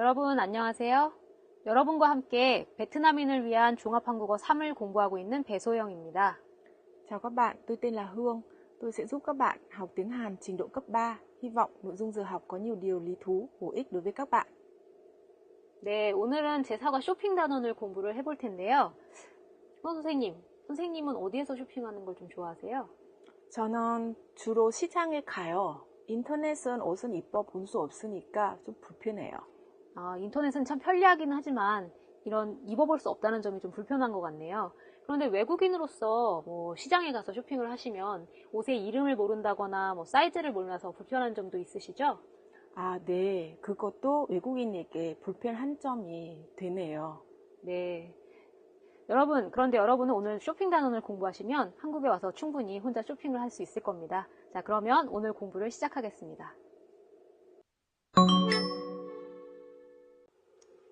여러분 안녕하세요. 여러분과 함께 베트남인을 위한 종합한국어 3을 공부하고 있는 배소영입니다. Chào các bạn, tôi tên là Hương. Tôi sẽ giúp các bạn học tiếng Hàn trình độ cấp 3. Hy vọng nội dung giờ học có nhiều điều lý thú, bổ ích đối với các bạn. 네, 오늘은 제4과 쇼핑 단원을 공부를 해볼 텐데요. 선생님은 어디에서 쇼핑하는 걸 좀 좋아하세요? 저는 주로 시장에 가요. 인터넷은 옷은 입어 볼 수 없으니까 좀 불편해요. 인터넷은 참 편리하긴 하지만 이런 입어볼 수 없다는 점이 좀 불편한 것 같네요. 그런데 외국인으로서 시장에 가서 쇼핑을 하시면 옷의 이름을 모른다거나 사이즈를 몰라서 불편한 점도 있으시죠? 네. 그것도 외국인에게 불편한 점이 되네요. 네. 그런데 여러분은 오늘 쇼핑 단원을 공부하시면 한국에 와서 충분히 혼자 쇼핑을 할 수 있을 겁니다. 자, 그러면 오늘 공부를 시작하겠습니다.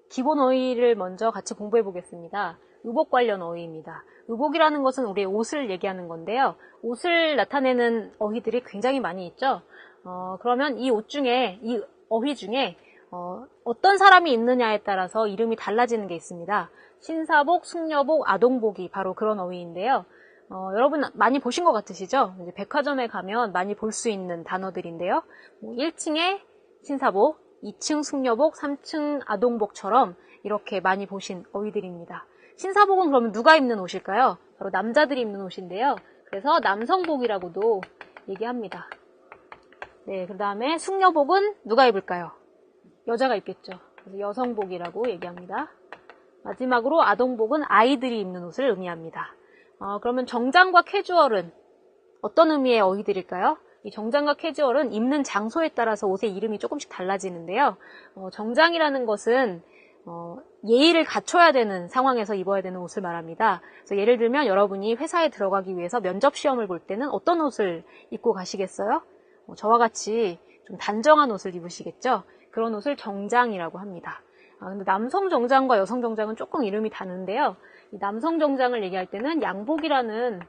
기본 어휘를 먼저 같이 공부해 보겠습니다. 의복 관련 어휘입니다. 의복이라는 것은 우리의 옷을 얘기하는 건데요. 옷을 나타내는 어휘들이 굉장히 많이 있죠. 그러면 이 어휘 중에 어떤 사람이 입느냐에 따라서 이름이 달라지는 게 있습니다. 신사복, 숙녀복, 아동복이 바로 그런 어휘인데요. 여러분 많이 보신 것 같으시죠? 이제 백화점에 가면 많이 볼 수 있는 단어들인데요. 1층에 신사복, 2층 숙녀복, 3층 아동복처럼 이렇게 많이 보신 어휘들입니다. 신사복은 그러면 누가 입는 옷일까요? 바로 남자들이 입는 옷인데요. 그래서 남성복이라고도 얘기합니다. 네, 그 다음에 숙녀복은 누가 입을까요? 여자가 입겠죠. 그래서 여성복이라고 얘기합니다. 마지막으로 아동복은 아이들이 입는 옷을 의미합니다. 그러면 정장과 캐주얼은 어떤 의미의 어휘들일까요? 이 정장과 캐주얼은 입는 장소에 따라서 옷의 이름이 조금씩 달라지는데요. 정장이라는 것은 예의를 갖춰야 되는 상황에서 입어야 되는 옷을 말합니다. 그래서 예를 들면 여러분이 회사에 들어가기 위해서 면접 시험을 볼 때는 어떤 옷을 입고 가시겠어요? 저와 같이 좀 단정한 옷을 입으시겠죠? 그런 옷을 정장이라고 합니다. 근데 남성 정장과 여성 정장은 조금 이름이 다른데요. 이 남성 정장을 얘기할 때는 양복이라는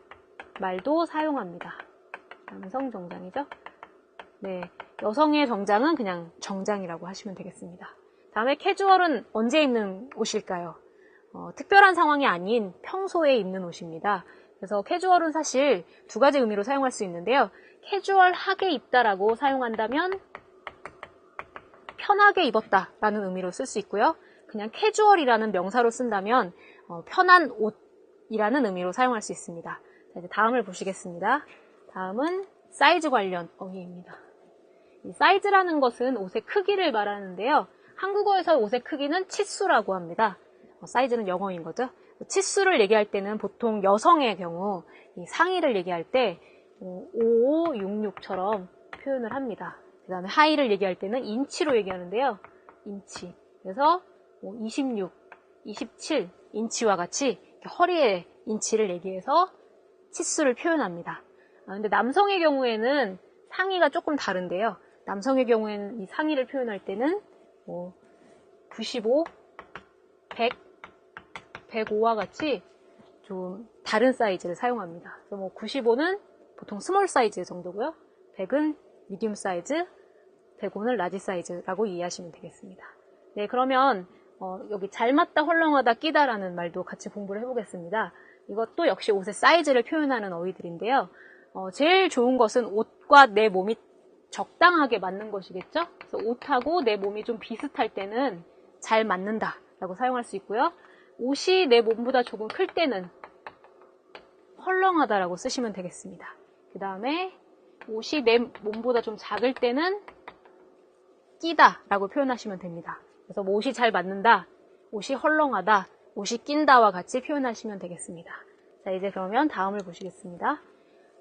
말도 사용합니다. 남성 정장이죠? 네, 여성의 정장은 그냥 정장이라고 하시면 되겠습니다. 다음에 캐주얼은 언제 입는 옷일까요? 특별한 상황이 아닌 평소에 입는 옷입니다. 그래서 캐주얼은 사실 두 가지 의미로 사용할 수 있는데요. 캐주얼하게 입다라고 사용한다면 편하게 입었다라는 의미로 쓸 수 있고요. 그냥 캐주얼이라는 명사로 쓴다면 편한 옷이라는 의미로 사용할 수 있습니다. 자, 이제 다음을 보시겠습니다. 다음은 사이즈 관련 어휘입니다. 이 사이즈라는 것은 옷의 크기를 말하는데요. 한국어에서 옷의 크기는 치수라고 합니다. 사이즈는 영어인 거죠. 치수를 얘기할 때는 보통 여성의 경우 이 상의를 얘기할 때 5566처럼 표현을 합니다. 그 다음에 하의를 얘기할 때는 인치로 얘기하는데요. 인치. 그래서 26, 27 인치와 같이 허리의 인치를 얘기해서 치수를 표현합니다. 근데 남성의 경우에는 상의가 조금 다른데요. 남성의 경우에는 이 상의를 표현할 때는 95, 100, 105와 같이 좀 다른 사이즈를 사용합니다. 그래서 95는 보통 스몰 사이즈 정도고요. 100은 미디움 사이즈, 105는 라지 사이즈라고 이해하시면 되겠습니다. 네, 그러면 여기 잘 맞다, 헐렁하다, 끼다라는 말도 같이 공부를 해보겠습니다. 이것도 역시 옷의 사이즈를 표현하는 어휘들인데요. 제일 좋은 것은 옷과 내 몸이 적당하게 맞는 것이겠죠? 그래서 옷하고 내 몸이 좀 비슷할 때는 잘 맞는다 라고 사용할 수 있고요. 옷이 내 몸보다 조금 클 때는 헐렁하다 라고 쓰시면 되겠습니다. 그 다음에 옷이 내 몸보다 좀 작을 때는 끼다 라고 표현하시면 됩니다. 그래서 옷이 잘 맞는다, 옷이 헐렁하다, 옷이 낀다와 같이 표현하시면 되겠습니다. 자, 이제 그러면 다음을 보시겠습니다.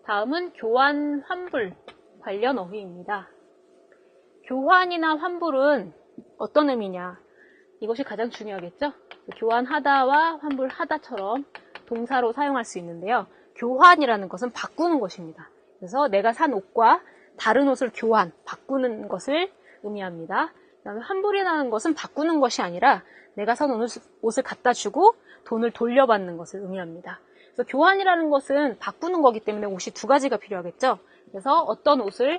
다음은 교환, 환불 관련 어휘입니다. 교환이나 환불은 어떤 의미냐? 이것이 가장 중요하겠죠? 교환하다와 환불하다처럼 동사로 사용할 수 있는데요. 교환이라는 것은 바꾸는 것입니다. 그래서 내가 산 옷과 다른 옷을 바꾸는 것을 의미합니다. 그다음에 환불이라는 것은 바꾸는 것이 아니라 내가 산 옷을 갖다 주고 돈을 돌려받는 것을 의미합니다. 그래서 교환이라는 것은 바꾸는 거기 때문에 옷이 두 가지가 필요하겠죠. 그래서 어떤 옷으로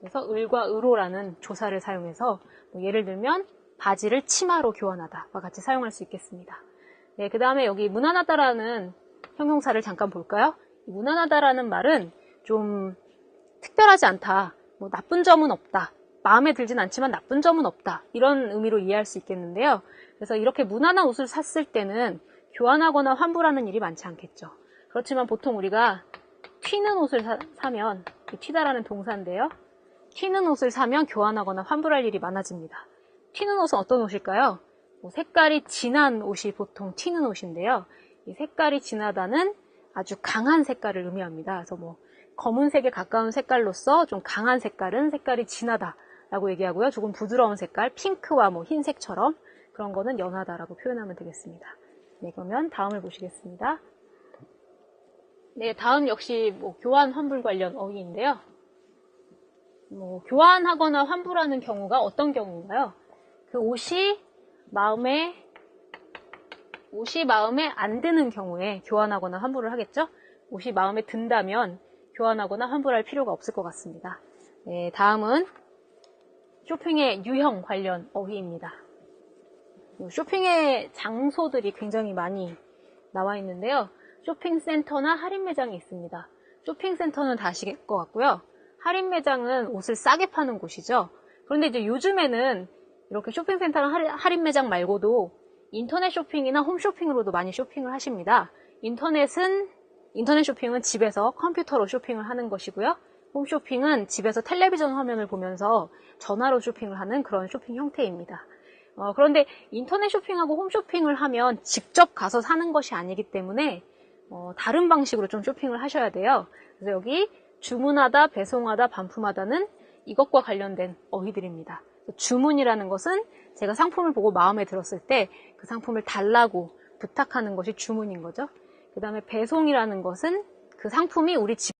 그래서 을과 을호라는 조사를 사용해서 뭐 예를 들면 바지를 치마로 교환하다와 같이 사용할 수 있겠습니다. 네, 그 다음에 여기 무난하다라는 형용사를 잠깐 볼까요? 무난하다라는 말은 좀 특별하지 않다, 뭐 나쁜 점은 없다, 마음에 들진 않지만 나쁜 점은 없다, 이런 의미로 이해할 수 있겠는데요. 그래서 이렇게 무난한 옷을 샀을 때는 교환하거나 환불하는 일이 많지 않겠죠. 그렇지만 보통 우리가 튀는 옷을 사면, 튀다라는 동사인데요. 튀는 옷을 사면 교환하거나 환불할 일이 많아집니다. 튀는 옷은 어떤 옷일까요? 색깔이 진한 옷이 보통 튀는 옷인데요. 이 색깔이 진하다는 아주 강한 색깔을 의미합니다. 그래서 뭐 검은색에 가까운 색깔로서 좀 강한 색깔은 색깔이 진하다라고 얘기하고요. 조금 부드러운 색깔, 핑크와 뭐 흰색처럼 그런 거는 연하다라고 표현하면 되겠습니다. 네, 그러면 다음을 보시겠습니다. 네, 다음 역시 뭐 교환 환불 관련 어휘인데요. 뭐 교환하거나 환불하는 경우가 어떤 경우인가요? 그 옷이 마음에 안 드는 경우에 교환하거나 환불을 하겠죠? 옷이 마음에 든다면 교환하거나 환불할 필요가 없을 것 같습니다. 네, 다음은 쇼핑의 유형 관련 어휘입니다. 쇼핑의 장소들이 굉장히 많이 나와 있는데요. 쇼핑센터나 할인 매장이 있습니다. 쇼핑센터는 다 아실 것 같고요. 할인 매장은 옷을 싸게 파는 곳이죠. 그런데 이제 요즘에는 이렇게 쇼핑센터나 할인 매장 말고도 인터넷 쇼핑이나 홈쇼핑으로도 많이 쇼핑을 하십니다. 인터넷 쇼핑은 집에서 컴퓨터로 쇼핑을 하는 것이고요. 홈쇼핑은 집에서 텔레비전 화면을 보면서 전화로 쇼핑을 하는 그런 쇼핑 형태입니다. 그런데 인터넷 쇼핑하고 홈쇼핑을 하면 직접 가서 사는 것이 아니기 때문에 다른 방식으로 좀 쇼핑을 하셔야 돼요. 그래서 여기 주문하다, 배송하다, 반품하다는 이것과 관련된 어휘들입니다. 주문이라는 것은 제가 상품을 보고 마음에 들었을 때 그 상품을 달라고 부탁하는 것이 주문인 거죠. 그 다음에 배송이라는 것은 그 상품이 우리 집에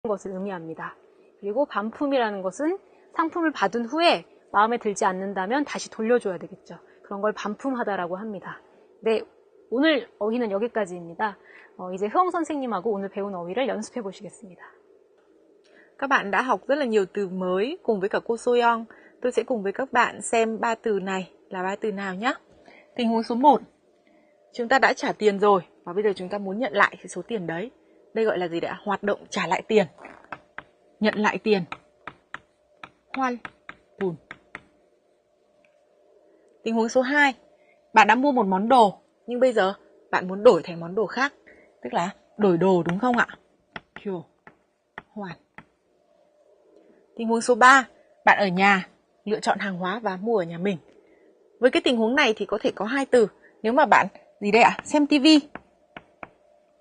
있는 것을 의미합니다. 그리고 반품이라는 것은 상품을 받은 후에 마음에 들지 않는다면 다시 돌려줘야 되겠죠. 그런 걸 반품하다라고 합니다. 네, 오늘 어휘는 여기까지입니다. 이제 효영 선생님하고 오늘 배운 어휘를 연습해 보시겠습니다. Các bạn đã học rất là nhiều từ mới cùng với cả cô Soyeon. Tôi sẽ cùng với các bạn xem ba từ này là ba từ nào nhé. Tình huống số 1. Chúng ta đã trả tiền rồi và bây giờ chúng ta muốn nhận lại cái số tiền đấy. Đây gọi là gì đấy ạ? Hoạt động trả lại tiền. Nhận lại tiền. Hoan bùn. Tình huống số 2. Bạn đã mua một món đồ nhưng bây giờ bạn muốn đổi thành món đồ khác. Tức là đổi đồ đúng không ạ? Kiểu hoàn. Tình huống số 3. Bạn ở nhà lựa chọn hàng hóa và mua ở nhà mình. Với cái tình huống này thì có thể có hai từ. Nếu mà bạn gì đây ạ? Xem tivi.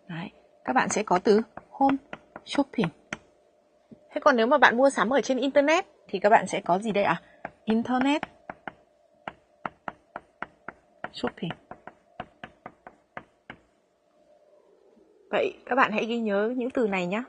Đấy, các bạn sẽ có từ home shopping. Thế còn nếu mà bạn mua sắm ở trên internet thì các bạn sẽ có gì đây ạ? Internet shopping. Vậy các bạn hãy ghi nhớ những từ này nhé.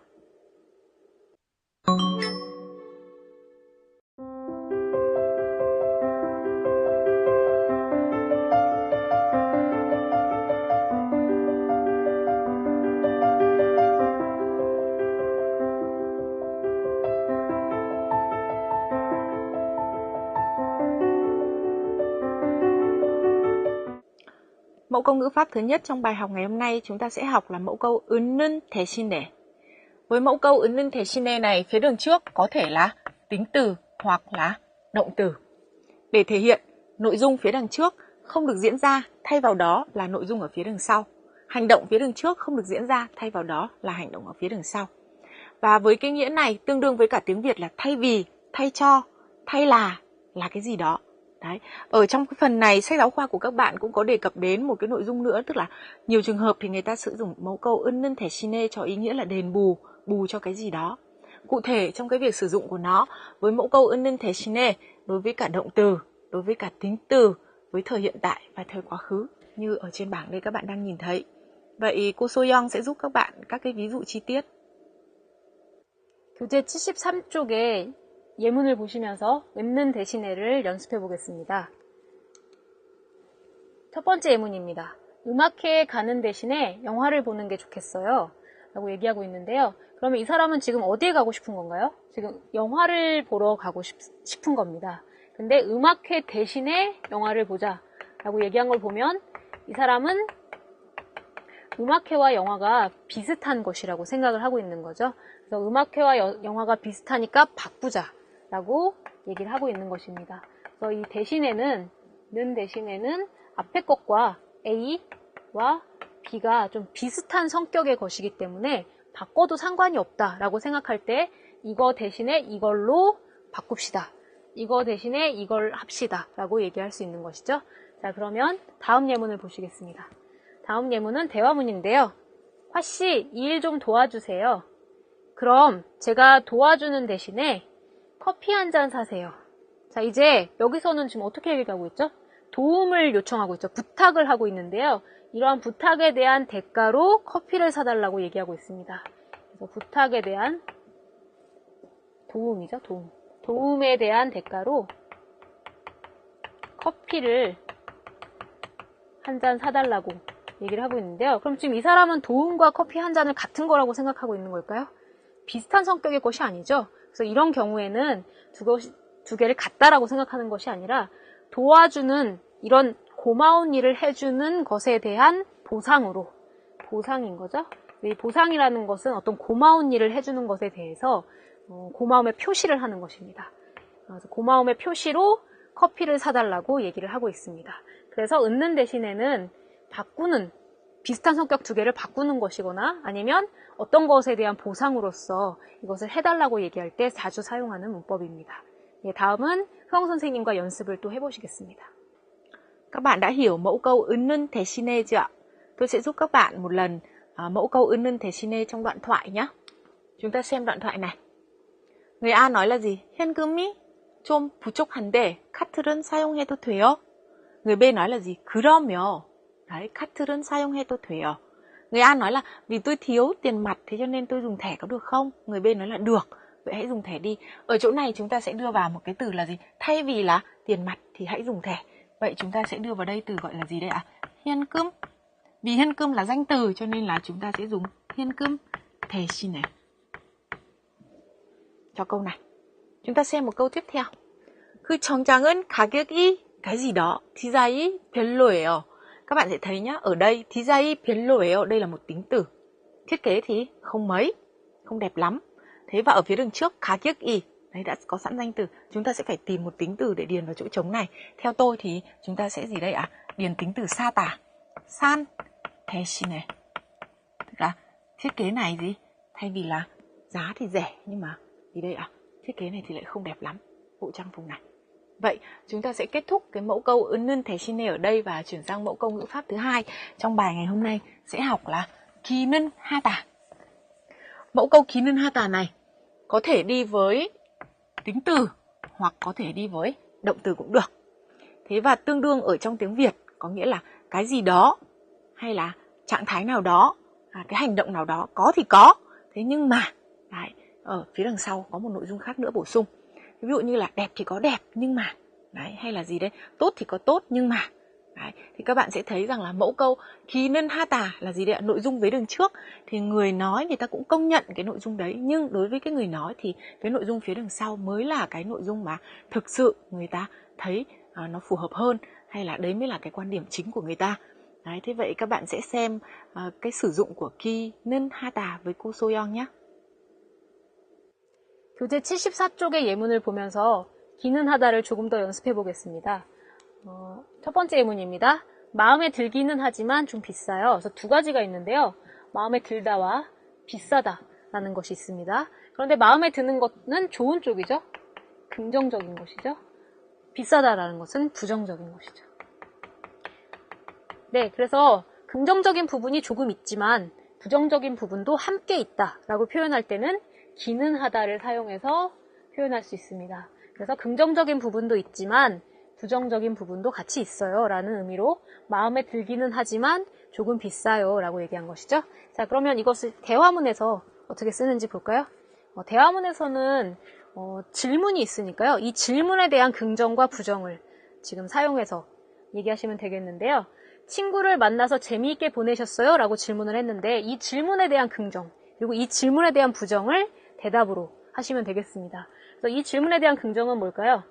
Mẫu câu ngữ pháp thứ nhất trong bài học ngày hôm nay chúng ta sẽ học là mẫu câu 은는 대신에. Với mẫu câu 은는 대신에 này, phía đường trước có thể là tính từ hoặc là động từ. Để thể hiện, nội dung phía đằng trước không được diễn ra, thay vào đó là nội dung ở phía đằng sau. Hành động phía đằng trước không được diễn ra, thay vào đó là hành động ở phía đằng sau. Và với cái nghĩa này tương đương với cả tiếng Việt là thay vì, thay cho, thay là cái gì đó. Đấy. Ở trong cái phần này sách giáo khoa của các bạn cũng có đề cập đến một cái nội dung nữa, tức là nhiều trường hợp thì người ta sử dụng mẫu câu 은는 대신에 cho ý nghĩa là đền bù, bù cho cái gì đó. Cụ thể trong cái việc sử dụng của nó với mẫu câu 은는 대신에 đối với cả động từ, đối với cả tính từ, với thời hiện tại và thời quá khứ như ở trên bảng đây các bạn đang nhìn thấy. Vậy cô Soyeon sẽ giúp các bạn các cái ví dụ chi tiết. 교재 73쪽에 예문을 보시면서 은는 대신에를 연습해 보겠습니다. 첫 번째 예문입니다. 음악회에 가는 대신에 영화를 보는 게 좋겠어요. 라고 얘기하고 있는데요. 그러면 이 사람은 지금 어디에 가고 싶은 건가요? 지금 영화를 보러 가고 싶은 겁니다. 근데 음악회 대신에 영화를 보자 라고 얘기한 걸 보면 이 사람은 음악회와 영화가 비슷한 것이라고 생각을 하고 있는 거죠. 그래서 음악회와 영화가 비슷하니까 바꾸자 라고 얘기를 하고 있는 것입니다. 그래서 이 대신에는 앞에 것과 A와 B가 좀 비슷한 성격의 것이기 때문에 바꿔도 상관이 없다라고 생각할 때 이거 대신에 이걸로 바꿉시다. 이거 대신에 이걸 합시다 라고 얘기할 수 있는 것이죠. 자, 그러면 다음 예문을 보시겠습니다. 다음 예문은 대화문인데요. 화씨, 이 일 좀 도와주세요. 그럼 제가 도와주는 대신에 커피 한 잔 사세요. 자, 이제 여기서는 지금 어떻게 얘기하고 있죠? 도움을 요청하고 있죠. 부탁을 하고 있는데요. 이러한 부탁에 대한 대가로 커피를 사달라고 얘기하고 있습니다. 그래서 부탁에 대한 도움이죠. 도움에 대한 대가로 커피를 한 잔 사달라고 얘기를 하고 있는데요. 그럼 지금 이 사람은 도움과 커피 한 잔을 같은 거라고 생각하고 있는 걸까요? 비슷한 성격의 것이 아니죠. 그래서 이런 경우에는 두 개를 같다라고 생각하는 것이 아니라 도와주는 이런 고마운 일을 해주는 것에 대한 보상인 거죠. 이 보상이라는 것은 어떤 고마운 일을 해주는 것에 대해서 고마움의 표시를 하는 것입니다. 그래서 고마움의 표시로 커피를 사달라고 얘기를 하고 있습니다. 그래서 은는 대신에는 비슷한 성격 두 개를 바꾸는 것이거나 아니면 어떤 것에 대한 보상으로서 이것을 해달라고 얘기할 때 자주 사용하는 문법입니다. 예, 다음은 효영 선생님과 연습을 또 해보시겠습니다. Các bạn đã hiểu mẫu câu 은는 대신에 chưa ạ? Tôi sẽ giúp các bạn một lần mẫu câu 은는 대신에 trong đoạn thoại nhé. Chúng ta xem đoạn thoại này. Người A nói là gì? 현금이 좀 부족한데 카드는 사용해도 돼요? Người B nói là gì? 그러면 đấy, 카드는 사용해도 돼요. Người A nói là vì tôi thiếu tiền mặt thế cho nên tôi dùng thẻ có được không? Người B nói là được, vậy hãy dùng thẻ đi. Ở chỗ này chúng ta sẽ đưa vào một cái từ là gì? Thay vì là tiền mặt thì hãy dùng thẻ. Vậy chúng ta sẽ đưa vào đây từ gọi là gì đây ạ? 현금. Vì 현금 là danh từ cho nên là chúng ta sẽ dùng 현금 대신에. Cho câu này. Chúng ta xem một câu tiếp theo. 그 정장은 가격이 cái gì đó 디자이 별로예요. Các bạn sẽ thấy nhá, ở đây 디자이 별로예요, đây là một tính từ. Thiết kế thì không mấy, không đẹp lắm. Thế và ở phía đường trước 가격이, đấy đã có sẵn danh từ. Chúng ta sẽ phải tìm một tính từ để điền vào chỗ trống này. Theo tôi thì chúng ta sẽ gì đây ạ? Điền tính từ 싸다. 산 대신에. Tức là thiết kế này gì? Thay vì là giá thì rẻ nhưng mà gì đây ạ? Thiết kế này thì lại không đẹp lắm. Bộ trang phục này. Vậy chúng ta sẽ kết thúc cái mẫu câu 은는 대신에 ở đây và chuyển sang mẫu câu ngữ pháp thứ hai trong bài ngày hôm nay sẽ học là 기는 하다. Mẫu câu 기는 하다 này có thể đi với tính từ hoặc có thể đi với động từ cũng được. Thế và tương đương ở trong tiếng Việt có nghĩa là cái gì đó hay là trạng thái nào đó, cái hành động nào đó có thì có. Thế nhưng mà đấy, ở phía đằng sau có một nội dung khác nữa bổ sung. Ví dụ như là đẹp thì có đẹp nhưng mà, đấy, hay là gì đấy, tốt thì có tốt nhưng mà. Đấy, thì các bạn sẽ thấy rằng là mẫu câu 기는 하다 là gì đấy ạ? Nội dung vế đường trước thì người nói người ta cũng công nhận cái nội dung đấy, nhưng đối với cái người nói thì cái nội dung phía đằng sau mới là cái nội dung mà thực sự người ta thấy nó phù hợp hơn, hay là đấy mới là cái quan điểm chính của người ta. Đấy, thế vậy các bạn sẽ xem cái sử dụng của 기는 하다 với cô Soyeon nhé. 교재 74쪽의 예문을 보면서 기는 하다를 조금 더 연습해 보겠습니다. 첫 번째 예문입니다. 마음에 들기는 하지만 좀 비싸요. 그래서 두 가지가 있는데요. 마음에 들다와 비싸다라는 것이 있습니다. 그런데 마음에 드는 것은 좋은 쪽이죠. 긍정적인 것이죠. 비싸다라는 것은 부정적인 것이죠. 네, 그래서 긍정적인 부분이 조금 있지만 부정적인 부분도 함께 있다라고 표현할 때는 기는 하다를 사용해서 표현할 수 있습니다. 그래서 긍정적인 부분도 있지만 부정적인 부분도 같이 있어요 라는 의미로 마음에 들기는 하지만 조금 비싸요 라고 얘기한 것이죠. 자, 그러면 이것을 대화문에서 어떻게 쓰는지 볼까요? 대화문에서는 질문이 있으니까요. 이 질문에 대한 긍정과 부정을 지금 사용해서 얘기하시면 되겠는데요. 친구를 만나서 재미있게 보내셨어요? 라고 질문을 했는데 이 질문에 대한 긍정, 그리고 이 질문에 대한 부정을 대답으로 하시면 되겠습니다. 그래서 이 질문에 대한 긍정은 뭘까요?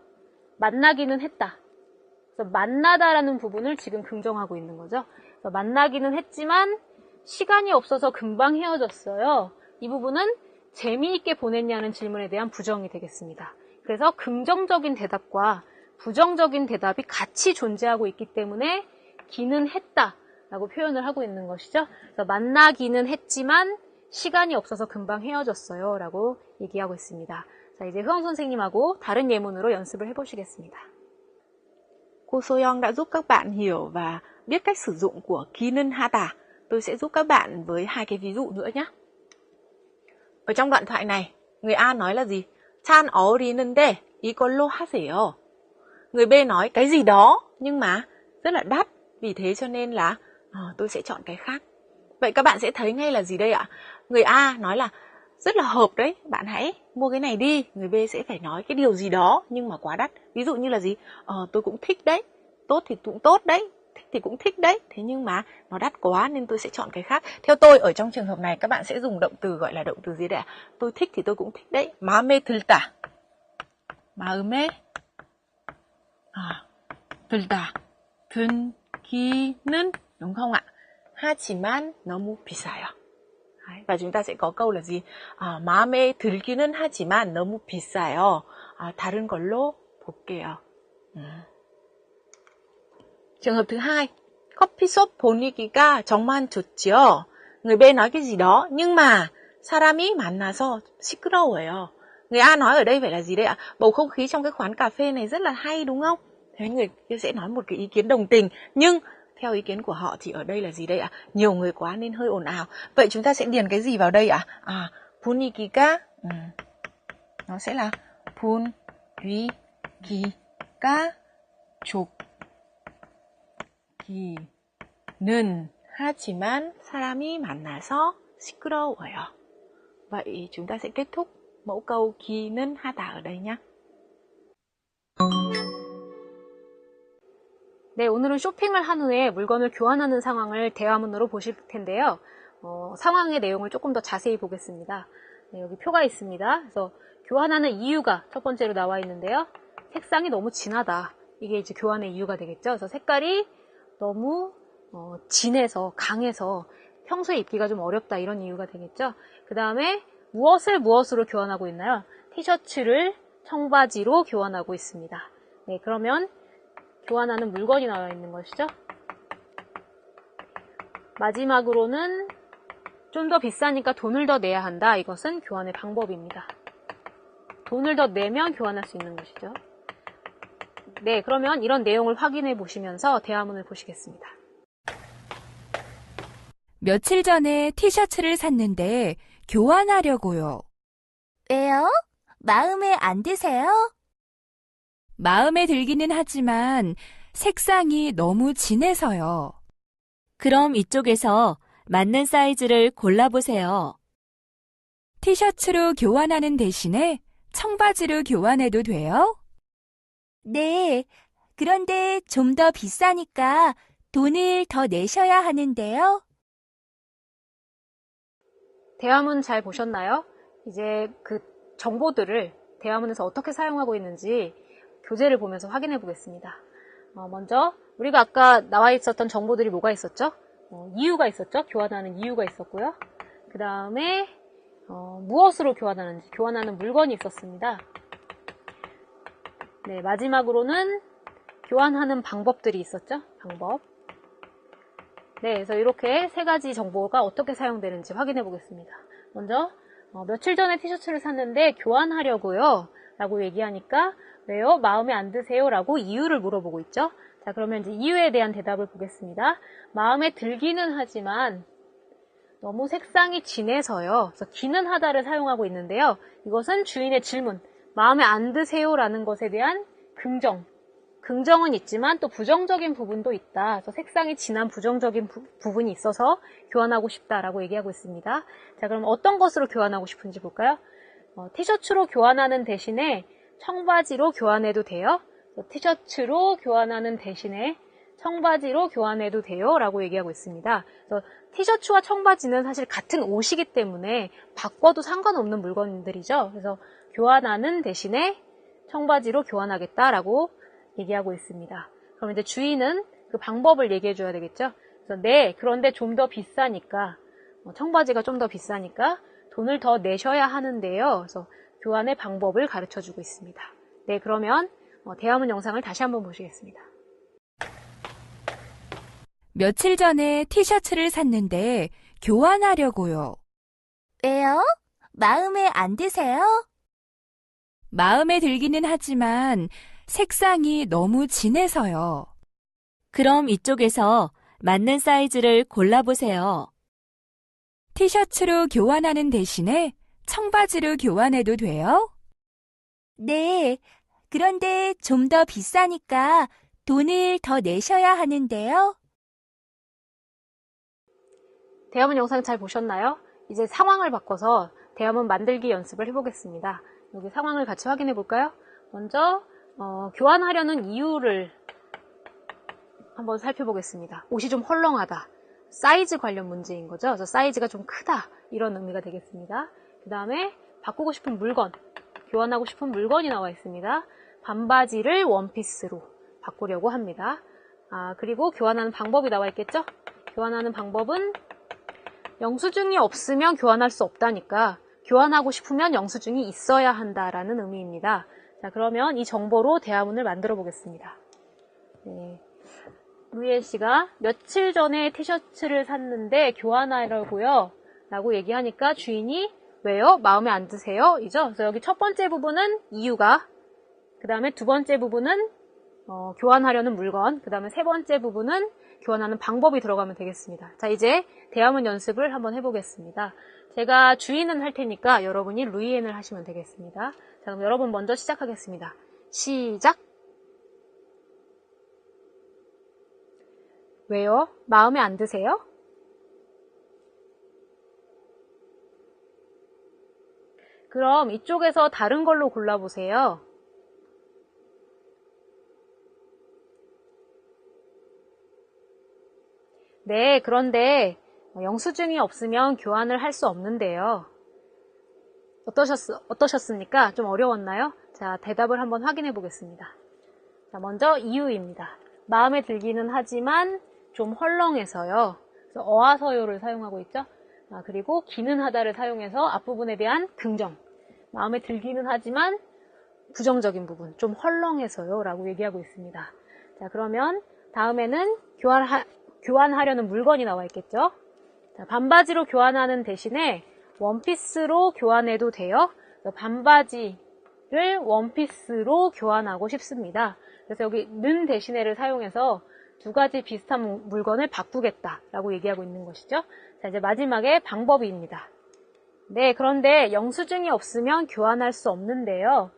만나기는 했다. 그래서 만나다라는 부분을 지금 긍정하고 있는 거죠. 그래서 만나기는 했지만 시간이 없어서 금방 헤어졌어요. 이 부분은 재미있게 보냈냐는 질문에 대한 부정이 되겠습니다. 그래서 긍정적인 대답과 부정적인 대답이 같이 존재하고 있기 때문에 기는 했다 라고 표현을 하고 있는 것이죠. 그래서 만나기는 했지만 시간이 없어서 금방 헤어졌어요 라고 얘기하고 있습니다. 자, 이제 흐엉 선생님하고 다른 예문으로 연습을 해보시겠습니다. Cô Soyoung đã giúp các bạn hiểu và biết cách sử dụng của 기는 하다. Tôi sẽ giúp các bạn với 2 cái ví dụ nữa nhé. Ở trong đoạn thoại này, người A nói là gì? 찬 어울리는데 이걸로 하세요. Người B nói cái gì đó nhưng mà rất là đắt, vì thế cho nên là tôi sẽ chọn cái khác. Vậy các bạn sẽ thấy ngay là gì đây ạ? Người A nói là rất là hợp đấy, bạn hãy mua cái này đi. Người B sẽ phải nói cái điều gì đó nhưng mà quá đắt. Ví dụ như là gì? Tôi cũng thích đấy, tốt thì cũng tốt đấy, thích thì cũng thích đấy, thế nhưng mà nó đắt quá nên tôi sẽ chọn cái khác. Theo tôi ở trong trường hợp này các bạn sẽ dùng động từ gọi là động từ gì đây ạ? Tôi thích thì tôi cũng thích đấy. 마음에 들다. 마음에 들다. 든기는 đúng không ạ? 하지만 너무 비싸요. Và chúng ta sẽ có câu là gì? 마음에 들기는 하지만 너무 비싸요. 다른 걸로 볼게요. Trường hợp thứ hai, 커피숍 분위기가 정말 좋지요. Người B nói cái gì đó nhưng mà 사람이 만나서 시끄러워요. Người A nói ở đây phải là gì đây ạ? Bầu không khí trong cái quán cà phê này rất là hay đúng không? Thế người kia sẽ nói một cái ý kiến đồng tình, nhưng theo ý kiến của họ thì ở đây là gì đây ạ? Nhiều người quá nên hơi ồn ào. Vậy chúng ta sẽ điền cái gì vào đây ạ? 분위기가 nó sẽ là 분위기가 좋기는 하지만 사람이 만나서 시끄러워요. Vậy chúng ta sẽ kết thúc mẫu câu 기는 하다 ở đây nhé. 네, 오늘은 쇼핑을 한 후에 물건을 교환하는 상황을 대화문으로 보실 텐데요. 상황의 내용을 조금 더 자세히 보겠습니다. 네, 여기 표가 있습니다. 그래서 교환하는 이유가 첫 번째로 나와 있는데요. 색상이 너무 진하다. 이게 이제 교환의 이유가 되겠죠. 그래서 색깔이 너무 진해서 강해서 평소에 입기가 좀 어렵다 이런 이유가 되겠죠. 그 다음에 무엇으로 교환하고 있나요? 티셔츠를 청바지로 교환하고 있습니다. 네, 그러면 교환하는 물건이 나와 있는 것이죠. 마지막으로는 좀 더 비싸니까 돈을 더 내야 한다. 이것은 교환의 방법입니다. 돈을 더 내면 교환할 수 있는 것이죠. 네, 그러면 이런 내용을 확인해 보시면서 대화문을 보시겠습니다. 며칠 전에 티셔츠를 샀는데 교환하려고요. 왜요? 마음에 안 드세요? 마음에 들기는 하지만 색상이 너무 진해서요. 그럼 이쪽에서 맞는 사이즈를 골라보세요. 티셔츠로 교환하는 대신에 청바지로 교환해도 돼요? 네, 그런데 좀 더 비싸니까 돈을 더 내셔야 하는데요. 대화문 잘 보셨나요? 이제 그 정보들을 대화문에서 어떻게 사용하고 있는지 교재를 보면서 확인해 보겠습니다. 먼저 우리가 아까 나와 있었던 정보들이 뭐가 있었죠? 이유가 있었죠? 교환하는 이유가 있었고요. 그 다음에 무엇으로 교환하는지, 교환하는 물건이 있었습니다. 네, 마지막으로는 교환하는 방법들이 있었죠? 방법. 네, 그래서 이렇게 세 가지 정보가 어떻게 사용되는지 확인해 보겠습니다. 먼저 며칠 전에 티셔츠를 샀는데 교환하려고요 라고 얘기하니까 왜요? 마음에 안 드세요? 라고 이유를 물어보고 있죠. 자, 그러면 이제 이유에 대한 대답을 보겠습니다. 마음에 들기는 하지만 너무 색상이 진해서요. 그래서 기는 하다를 사용하고 있는데요. 이것은 주인의 질문, 마음에 안 드세요? 라는 것에 대한 긍정은 있지만 또 부정적인 부분도 있다. 그래서 색상이 진한 부정적인 부분이 있어서 교환하고 싶다라고 얘기하고 있습니다. 자, 그럼 어떤 것으로 교환하고 싶은지 볼까요? 티셔츠로 교환하는 대신에 청바지로 교환해도 돼요. 티셔츠로 교환하는 대신에 청바지로 교환해도 돼요 라고 얘기하고 있습니다. 그래서 티셔츠와 청바지는 사실 같은 옷이기 때문에 바꿔도 상관없는 물건들이죠. 그래서 교환하는 대신에 청바지로 교환하겠다라고 얘기하고 있습니다. 그럼 이제 주인은 그 방법을 얘기해 줘야 되겠죠. 그래서 네, 그런데 좀 더 비싸니까, 청바지가 좀 더 비싸니까 돈을 더 내셔야 하는데요. 그래서 교환의 방법을 가르쳐 주고 있습니다. 네, 그러면 대화문 영상을 다시 한번 보시겠습니다. 며칠 전에 티셔츠를 샀는데 교환하려고요. 왜요? 마음에 안 드세요? 마음에 들기는 하지만 색상이 너무 진해서요. 그럼 이쪽에서 맞는 사이즈를 골라보세요. 티셔츠로 교환하는 대신에 청바지로 교환해도 돼요? 네, 그런데 좀 더 비싸니까 돈을 더 내셔야 하는데요. 대화문 영상 잘 보셨나요? 이제 상황을 바꿔서 대화문 만들기 연습을 해보겠습니다. 여기 상황을 같이 확인해 볼까요? 먼저 교환하려는 이유를 한번 살펴보겠습니다. 옷이 좀 헐렁하다. 사이즈 관련 문제인 거죠. 그래서 사이즈가 좀 크다. 이런 의미가 되겠습니다. 그 다음에 바꾸고 싶은 물건, 교환하고 싶은 물건이 나와 있습니다. 반바지를 원피스로 바꾸려고 합니다. 그리고 교환하는 방법이 나와 있겠죠? 교환하는 방법은 영수증이 없으면 교환할 수 없다니까 교환하고 싶으면 영수증이 있어야 한다라는 의미입니다. 자, 그러면 이 정보로 대화문을 만들어 보겠습니다. 네. 루이엔 씨가 며칠 전에 티셔츠를 샀는데 교환하려고요 라고 얘기하니까 주인이 왜요? 마음에 안 드세요? 이죠? 그래서 여기 첫 번째 부분은 이유가, 그 다음에 두 번째 부분은 교환하려는 물건, 그 다음에 세 번째 부분은 교환하는 방법이 들어가면 되겠습니다. 자, 이제 대화문 연습을 한번 해보겠습니다. 제가 주인은 할 테니까 여러분이 루이엔을 하시면 되겠습니다. 자, 그럼 여러분 먼저 시작하겠습니다. 시작! 왜요? 마음에 안 드세요? 그럼 이쪽에서 다른 걸로 골라보세요. 네, 그런데 영수증이 없으면 교환을 할 수 없는데요. 어떠셨습니까? 좀 어려웠나요? 자, 대답을 한번 확인해 보겠습니다. 자, 먼저 이유입니다. 마음에 들기는 하지만 좀 헐렁해서요. 그래서 어하서요를 사용하고 있죠. 그리고 기는 하다를 사용해서 앞부분에 대한 긍정. 마음에 들기는 하지만 부정적인 부분, 좀 헐렁해서요 라고 얘기하고 있습니다. 자, 그러면 다음에는 교환하려는 물건이 나와 있겠죠. 자, 반바지로 교환하는 대신에 원피스로 교환해도 돼요. 반바지를 원피스로 교환하고 싶습니다. 그래서 여기 는 대신에를 사용해서 두 가지 비슷한 물건을 바꾸겠다라고 얘기하고 있는 것이죠. 자, 이제 마지막에 방법입니다. 네, 그런데 영수증이 없으면 교환할 수 없는데요.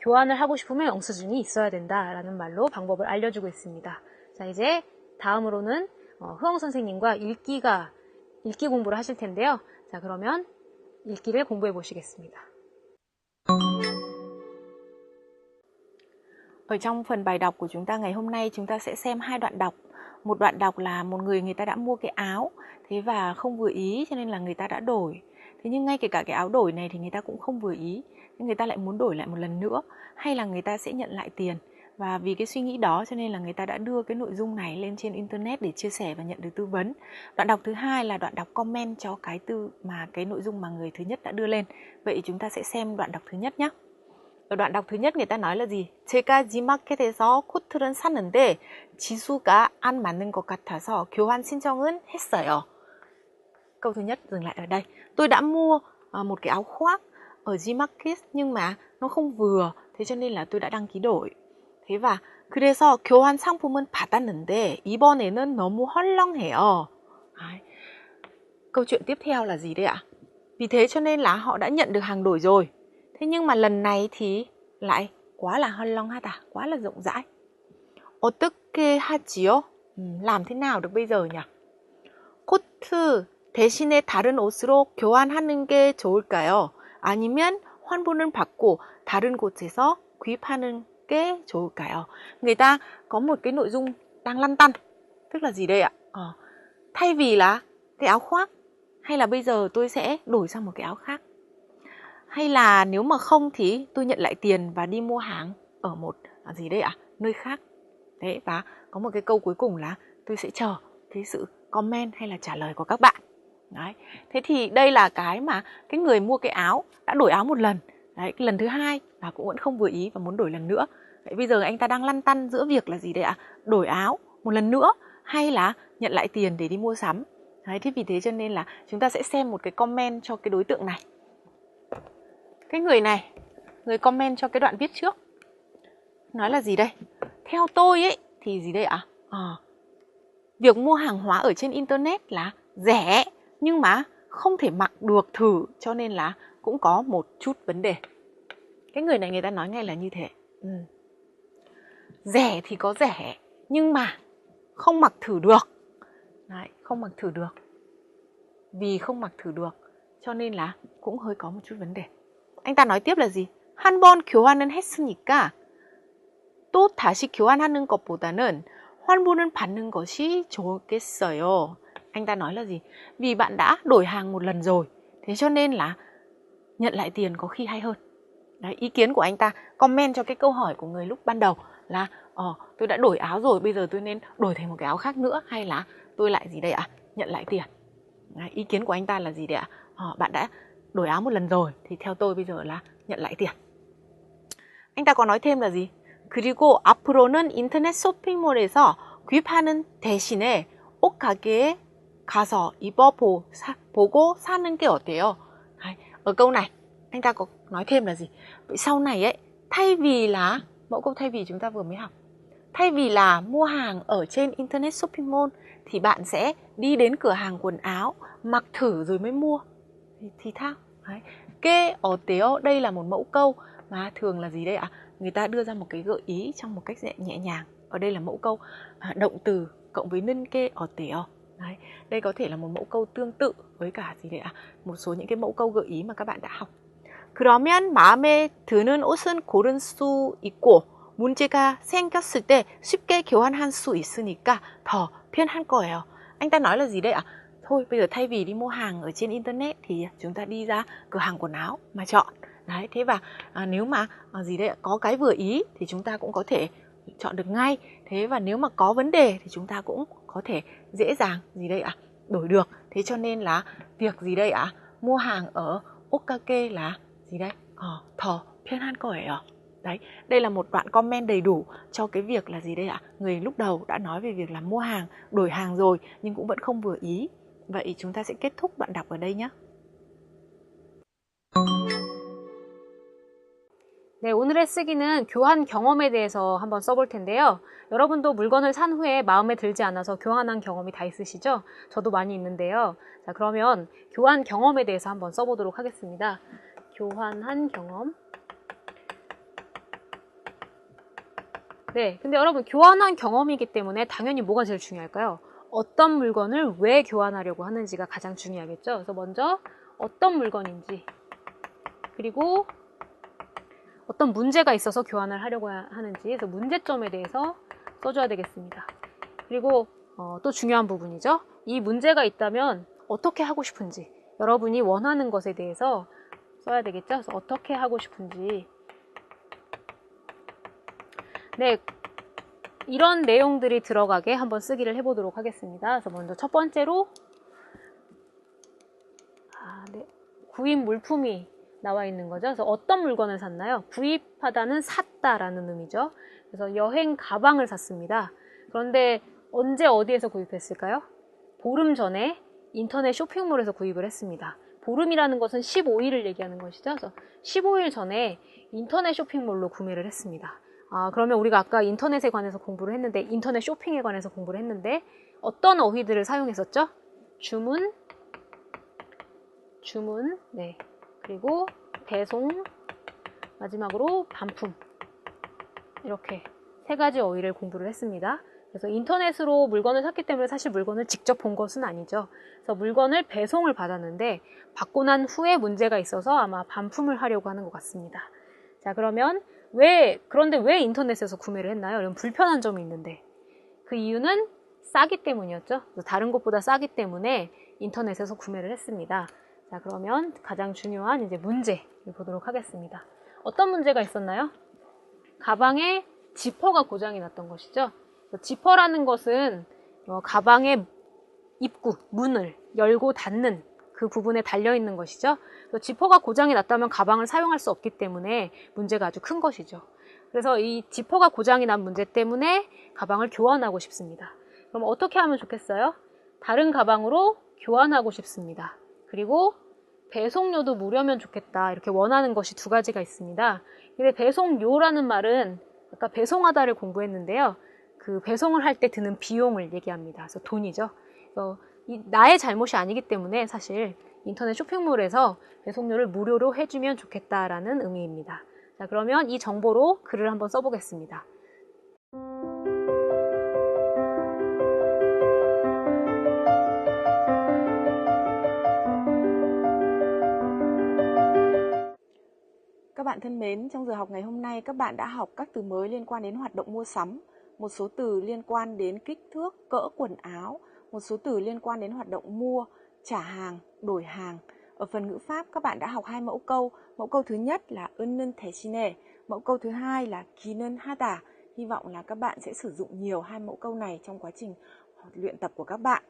교환을 하고 싶으면 영수증이 있어야 된다라는 말로 방법을 알려주고 있습니다. 자, 이제 다음으로는 흐엉 선생님과 읽기 공부를 하실 텐데요. 자, 그러면 읽기를 공부해 보시겠습니다. Ở trong phần bài đọc của chúng ta ngày hôm nay chúng ta sẽ xem hai đoạn đọc. Một đoạn đọc là một người ta đã mua cái áo thế và không vừa ý cho nên là người ta đã đổi. Thế nhưng ngay kể cả cái áo đổi này thì người ta cũng không vừa ý, nên người ta lại muốn đổi lại một lần nữa, hay là người ta sẽ nhận lại tiền. Và vì cái suy nghĩ đó cho nên là người ta đã đưa cái nội dung này lên trên internet để chia sẻ và nhận được tư vấn. Đoạn đọc thứ hai là đoạn đọc comment cho cái nội dung mà người thứ nhất đã đưa lên. Vậy chúng ta sẽ xem đoạn đọc thứ nhất nhé. ở đoạn đọc thứ nhất người ta nói là gì? 제가 G마켓에서 코트를 샀는데 지수가 안 맞는 것 같아서 교환 신청은 했어요. Câu thứ nhất dừng lại ở đây. Tôi đã mua một cái áo khoác ở Gmarket nhưng mà nó không vừa, thế cho nên là tôi đã đăng ký đổi. Thế và 그래서 교환 상품은 받았는데 이번에는 너무 헐렁해요. Đấy. Câu chuyện tiếp theo là gì đây ạ? Vì thế cho nên là họ đã nhận được hàng đổi rồi. Thế nhưng mà lần này thì lại quá là 헐렁하다, quá là rộng rãi. 어떻게 하지요? làm thế nào được bây giờ nhỉ? 코트 대신에 다른 옷으로 교환하는 게 좋을까요? 아니면 환불을 받고 다른 곳에서 구입하는 게 좋을까요? Người ta có một cái nội dung đang lăn tăn. Tức là gì đây ạ? Thay vì là cái áo khoác, hay là bây giờ tôi sẽ đổi sang một cái áo khác. Hay là nếu mà không thì tôi nhận lại tiền và đi mua hàng ở một gì đây ạ? Nơi khác. Đấy, và có một cái câu cuối cùng là tôi sẽ chờ cái sự comment hay là trả lời của các bạn. Đấy. Thế thì đây là cái mà cái người mua cái áo đã đổi áo một lần. Đấy, lần thứ hai và cũng vẫn không vừa ý và muốn đổi lần nữa. Đấy, bây giờ anh ta đang lăn tăn giữa việc là gì đấy ạ? Đổi áo một lần nữa hay là nhận lại tiền để đi mua sắm. Đấy, thế vì thế cho nên là chúng ta sẽ xem một cái comment cho cái đối tượng này. Cái người này, người comment cho cái đoạn viết trước, nói là gì đây? Theo tôi ấy thì gì đây ạ? Việc mua hàng hóa ở trên internet là rẻ nhưng mà không thể mặc được thử, cho nên là cũng có một chút vấn đề. Cái người này người ta nói ngay là như thế. Rẻ thì có rẻ nhưng mà không mặc thử được. Đấy, không mặc thử được. Vì không mặc thử được cho nên là cũng hơi có một chút vấn đề. Anh ta nói tiếp là gì? 한 번 교환은 했으니까 또 다시 교환하는 것보다는 환불은 받는 것이 좋겠어요. Anh ta nói là gì? Vì bạn đã đổi hàng một lần rồi, thế cho nên là nhận lại tiền có khi hay hơn. Đấy, ý kiến của anh ta comment cho cái câu hỏi của người lúc ban đầu là tôi đã đổi áo rồi, bây giờ tôi nên đổi thành một cái áo khác nữa hay là tôi lại gì đây ạ? Nhận lại tiền. Đấy, ý kiến của anh ta là gì đấy ạ? Bạn đã đổi áo một lần rồi thì theo tôi bây giờ là nhận lại tiền. Anh ta có nói thêm là gì? 그리고 앞으로는 인터넷 쇼핑몰에서 구입하는 대신에 옷 가게에 가서 입어보고 사는 게 어때요? Đấy, ở câu này anh ta có nói thêm là gì? Vậy sau này ấy, thay vì là mẫu câu thay vì chúng ta vừa mới học, thay vì là mua hàng ở trên internet shopping mall thì bạn sẽ đi đến cửa hàng quần áo mặc thử rồi mới mua thì thao. Đấy. Cái 어때요? Đây là một mẫu câu mà thường là gì đây ạ? Người ta đưa ra một cái gợi ý trong một cách nhẹ nhàng. Ở đây là mẫu câu động từ cộng với 는 게 어때요? Đấy. Đây có thể là một mẫu câu tương tự với cả gì đấy ạ? Một số những cái mẫu câu gợi ý mà các bạn đã học. 그러면 마음에 드는 옷은 고를 수 있고 문제가 생겼을 때 쉽게 교환할 수 있으니까 더 편할 거예요. Anh ta nói là gì đây ạ? Thôi bây giờ thay vì đi mua hàng ở trên internet thì chúng ta đi ra cửa hàng quần áo mà chọn. Đấy, thế và nếu mà gì đây ạ? Có cái vừa ý thì chúng ta cũng có thể chọn được ngay. Thế và nếu mà có vấn đề thì chúng ta cũng có thể dễ dàng gì đây ạ? Đổi được. Thế cho nên là việc gì đây ạ? Mua hàng ở 옷가게 là gì đây? 더 편할 거예요. Đấy, đây là một đoạn comment đầy đủ cho cái việc là gì đây ạ? Người lúc đầu đã nói về việc là mua hàng, đổi hàng rồi nhưng cũng vẫn không vừa ý. Vậy chúng ta sẽ kết thúc đoạn đọc ở đây nhé. 네, 오늘의 쓰기는 교환 경험에 대해서 한번 써볼 텐데요. 여러분도 물건을 산 후에 마음에 들지 않아서 교환한 경험이 다 있으시죠? 저도 많이 있는데요. 자, 그러면 교환 경험에 대해서 한번 써보도록 하겠습니다. 교환한 경험. 네, 근데 여러분 교환한 경험이기 때문에 당연히 뭐가 제일 중요할까요? 어떤 물건을 왜 교환하려고 하는지가 가장 중요하겠죠. 그래서 먼저 어떤 물건인지, 그리고 어떤 문제가 있어서 교환을 하려고 하는지, 그래서 문제점에 대해서 써줘야 되겠습니다. 그리고 또 중요한 부분이죠. 이 문제가 있다면 어떻게 하고 싶은지, 여러분이 원하는 것에 대해서 써야 되겠죠. 그래서 어떻게 하고 싶은지. 네, 이런 내용들이 들어가게 한번 쓰기를 해보도록 하겠습니다. 그래서 먼저 첫 번째로 네, 구입 물품이 나와 있는 거죠. 그래서 어떤 물건을 샀나요? 구입하다는 샀다라는 의미죠. 그래서 여행 가방을 샀습니다. 그런데 언제 어디에서 구입했을까요? 보름 전에 인터넷 쇼핑몰에서 구입을 했습니다. 보름이라는 것은 15일을 얘기하는 것이죠. 그래서 15일 전에 인터넷 쇼핑몰로 구매를 했습니다. 그러면 우리가 아까 인터넷에 관해서 공부를 했는데, 인터넷 쇼핑에 관해서 공부를 했는데 어떤 어휘들을 사용했었죠? 주문, 네, 그리고 배송, 마지막으로 반품, 이렇게 세 가지 어휘를 공부를 했습니다. 그래서 인터넷으로 물건을 샀기 때문에 사실 물건을 직접 본 것은 아니죠. 그래서 물건을 배송을 받았는데 받고 난 후에 문제가 있어서 아마 반품을 하려고 하는 것 같습니다. 자, 그러면 그런데 왜 인터넷에서 구매를 했나요? 이런 불편한 점이 있는데, 그 이유는 싸기 때문이었죠. 다른 곳보다 싸기 때문에 인터넷에서 구매를 했습니다. 자, 그러면 가장 중요한 이제 문제를 보도록 하겠습니다. 어떤 문제가 있었나요? 가방에 지퍼가 고장이 났던 것이죠. 지퍼라는 것은 가방의 입구, 문을 열고 닫는 그 부분에 달려있는 것이죠. 지퍼가 고장이 났다면 가방을 사용할 수 없기 때문에 문제가 아주 큰 것이죠. 그래서 이 지퍼가 고장이 난 문제 때문에 가방을 교환하고 싶습니다. 그럼 어떻게 하면 좋겠어요? 다른 가방으로 교환하고 싶습니다. 그리고 배송료도 무료면 좋겠다. 이렇게 원하는 것이 두 가지가 있습니다. 근데 배송료라는 말은 아까 배송하다를 공부했는데요. 그 배송을 할 때 드는 비용을 얘기합니다. 그래서 돈이죠. 그래서 나의 잘못이 아니기 때문에 사실 인터넷 쇼핑몰에서 배송료를 무료로 해주면 좋겠다라는 의미입니다. 자, 그러면 이 정보로 글을 한번 써보겠습니다. Các bạn thân mến, trong giờ học ngày hôm nay các bạn đã học các từ mới liên quan đến hoạt động mua sắm, một số từ liên quan đến kích thước, cỡ quần áo, một số từ liên quan đến hoạt động mua, trả hàng, đổi hàng. Ở phần ngữ pháp các bạn đã học hai mẫu câu. Mẫu câu thứ nhất là 은는 대신에, mẫu câu thứ hai là 기는 하다. Hy vọng là các bạn sẽ sử dụng nhiều hai mẫu câu này trong quá trình luyện tập của các bạn.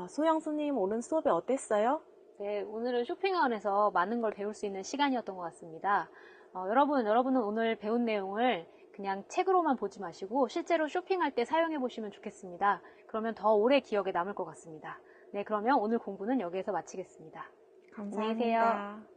소영 선생님 오늘 수업이 어땠어요? 네, 오늘은 쇼핑원에서 많은 걸 배울 수 있는 시간이었던 것 같습니다. 여러분은 오늘 배운 내용을 그냥 책으로만 보지 마시고 실제로 쇼핑할 때 사용해 보시면 좋겠습니다. 그러면 더 오래 기억에 남을 것 같습니다. 네, 그러면 오늘 공부는 여기에서 마치겠습니다. 안녕히 계세요. 감사합니다.